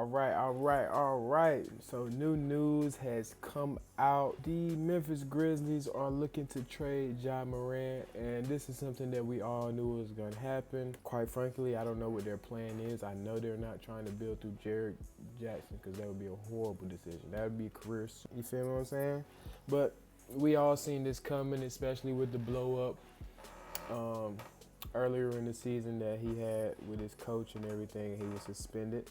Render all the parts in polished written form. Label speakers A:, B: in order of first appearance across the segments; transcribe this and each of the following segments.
A: All right. So new news has come out. The Memphis Grizzlies are looking to trade Ja Morant, and this is something that we all knew was going to happen. Quite frankly, I don't know what their plan is. I know they're not trying to build through Jared Jackson because that would be a horrible decision. That would be a career. You feel what I'm saying? But we all seen this coming, especially with the blow up earlier in the season that he had with his coach and everything. He was suspended.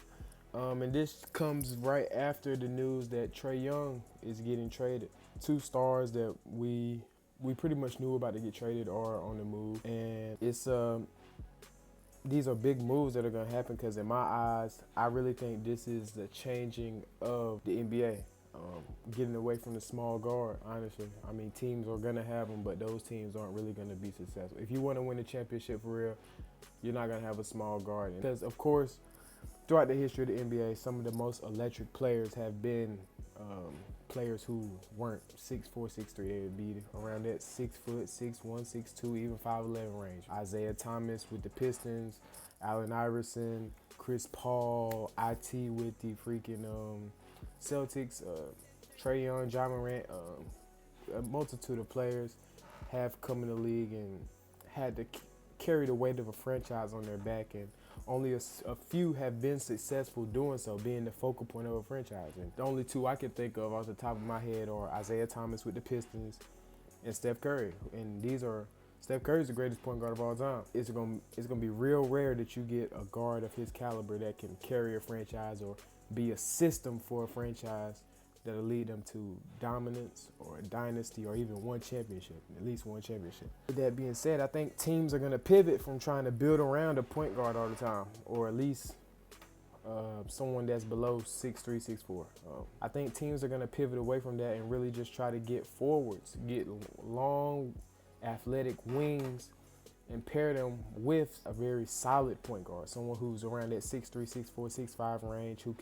A: And this comes right after the news that Trae Young is getting traded. Two stars that we pretty much knew about to get traded are on the move, and it's these are big moves that are going to happen because in my eyes, I really think this is the changing of the NBA. Getting away from the small guard, honestly. I mean, teams are going to have them, but those teams aren't really going to be successful. If you want to win a championship for real, you're not going to have a small guard. Because, of course, throughout the history of the NBA, some of the most electric players have been players who weren't 6'4", 6'3". They would be around that 6 foot, 6'1", 6'2", even 5'11" range. Isaiah Thomas with the Pistons, Allen Iverson, Chris Paul, IT with the freaking Celtics, Trae Young, Ja Morant, a multitude of players have come in the league and had to carry the weight of a franchise on their back, and only a few have been successful doing so, being the focal point of a franchise. And the only two I can think of off the top of my head are Isaiah Thomas with the Pistons and Steph Curry. And Steph Curry's the greatest point guard of all time. It's gonna be real rare that you get a guard of his caliber that can carry a franchise or be a system for a franchise that'll lead them to dominance or a dynasty or even one championship, at least one championship. With that being said, I think teams are going to pivot from trying to build around a point guard all the time, or at least someone that's below 6'3", 6'4". I think teams are going to pivot away from that and really just try to get forwards, get long, athletic wings, and pair them with a very solid point guard, someone who's around that 6'3", 6'4", 6'5" range, who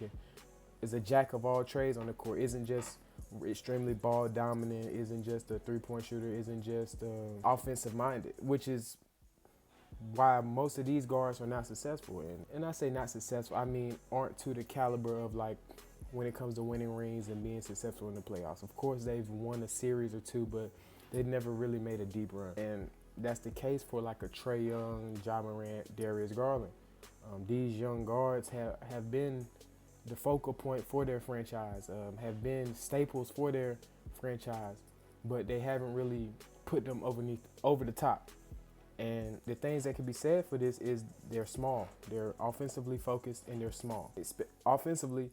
A: is a jack of all trades on the court, isn't just extremely ball dominant, isn't just a three-point shooter, isn't just offensive minded, which is why most of these guards are not successful. And I say not successful, I mean aren't to the caliber of like when it comes to winning rings and being successful in the playoffs. Of course, they've won a series or two, but they've never really made a deep run. And that's the case for like a Trae Young, Ja Morant, Darius Garland. These young guards have been the focal point for their franchise, have been staples for their franchise, but they haven't really put them over the top. And the things that can be said for this is they're small. They're offensively focused and they're small. Offensively,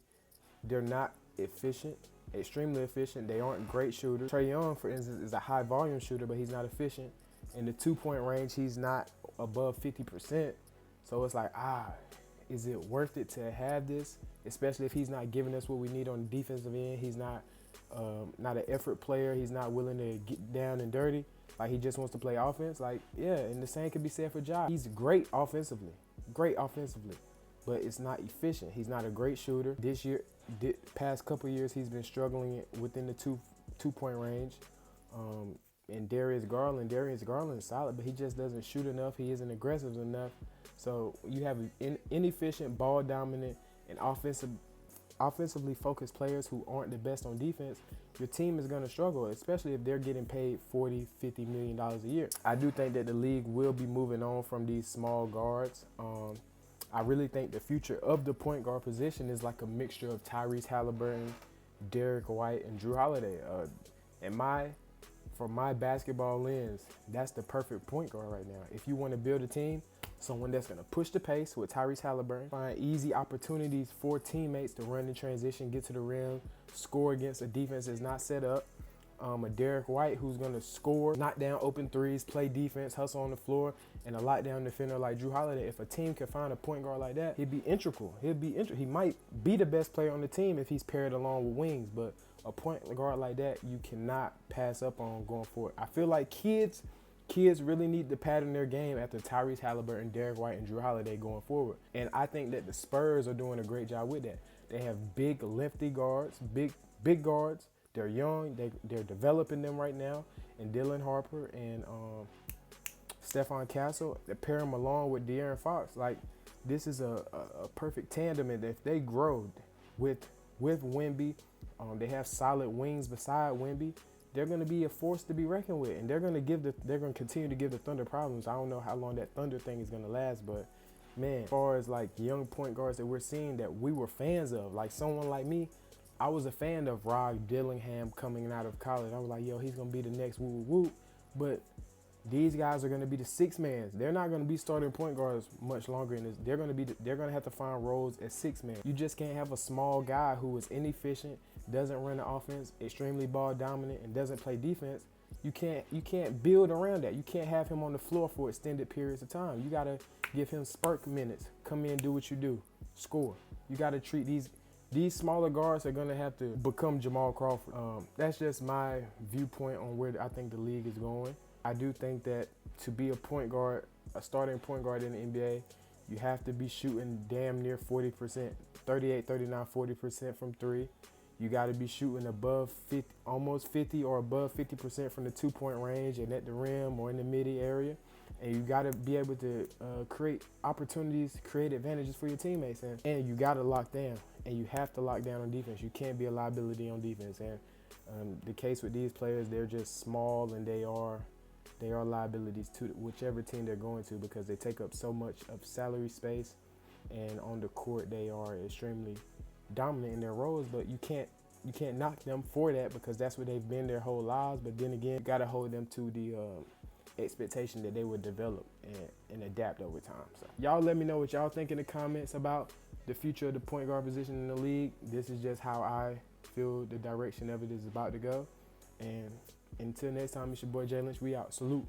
A: they're not efficient, extremely efficient. They aren't great shooters. Trae Young, for instance, is a high volume shooter, but he's not efficient. In the 2-point range, he's not above 50%. So it's like, is it worth it to have this? Especially if he's not giving us what we need on the defensive end. He's not an effort player. He's not willing to get down and dirty. Like, he just wants to play offense. Like, yeah, and the same could be said for Ja. He's great offensively, but it's not efficient. He's not a great shooter. This year, past couple years, he's been struggling within the two-point range. And Darius Garland is solid, but he just doesn't shoot enough. He isn't aggressive enough. So you have inefficient, ball-dominant, and offensively focused players who aren't the best on defense. Your team is going to struggle, especially if they're getting paid $40, $50 million a year. I do think that the league will be moving on from these small guards. I really think the future of the point guard position is like a mixture of Tyrese Halliburton, Derek White, and Drew Holiday. From my basketball lens, that's the perfect point guard right now. If you want to build a team, someone that's going to push the pace with Tyrese Halliburton, find easy opportunities for teammates to run in transition, get to the rim, score against a defense that's not set up. A Derek White who's going to score, knock down open threes, play defense, hustle on the floor, and a lockdown defender like Drew Holiday. If a team can find a point guard like that, he'd be integral. He might be the best player on the team if he's paired along with wings, but a point guard like that, you cannot pass up on going forward. I feel like kids really need to pattern their game after Tyrese Halliburton, Derek White, and Drew Holiday going forward. And I think that the Spurs are doing a great job with that. They have big, lengthy guards, big guards. They're young. They're developing them right now. And Dylan Harper and Stephon Castle, they pair them along with De'Aaron Fox. Like, this is a perfect tandem, and if they grow with Wemby, they have solid wings beside Wemby. They're going to be a force to be reckoned with, and they're going to continue to give the Thunder problems. I don't know how long that Thunder thing is going to last, but man, as far as like young point guards that we're seeing that we were fans of, like someone like me, I was a fan of Rod Dillingham coming out of college. I was like, yo, he's going to be the next woo woo. But these guys are going to be the six mans. They're not going to be starting point guards much longer in this. They're going to have to find roles as six man. You just can't have a small guy who is inefficient, doesn't run the offense, extremely ball dominant, and doesn't play defense. You can't build around that. You can't have him on the floor for extended periods of time. You got to give him spurt minutes. Come in, do what you do, score. You got to treat these smaller guards are going to have to become Jamal Crawford. That's just my viewpoint on where I think the league is going. I do think that to be a point guard, a starting point guard in the NBA, you have to be shooting damn near 40%, 38, 39, 40% from three. You got to be shooting above 50, almost 50 or above 50% from the 2-point range and at the rim or in the midi area. And you got to be able to create opportunities, create advantages for your teammates. And you got to lock down. And you have to lock down on defense. You can't be a liability on defense. And the case with these players, they're just small and they are liabilities to whichever team they're going to because they take up so much of salary space, and on the court they are extremely dominant in their roles. But you can't knock them for that because that's what they've been their whole lives. But then again, you got to hold them to the expectation that they would develop and adapt over time. So y'all let me know what y'all think in the comments about the future of the point guard position in the league. This is just how I feel the direction of it is about to go. And until next time, it's your boy Jay Lynch. We out. Salute.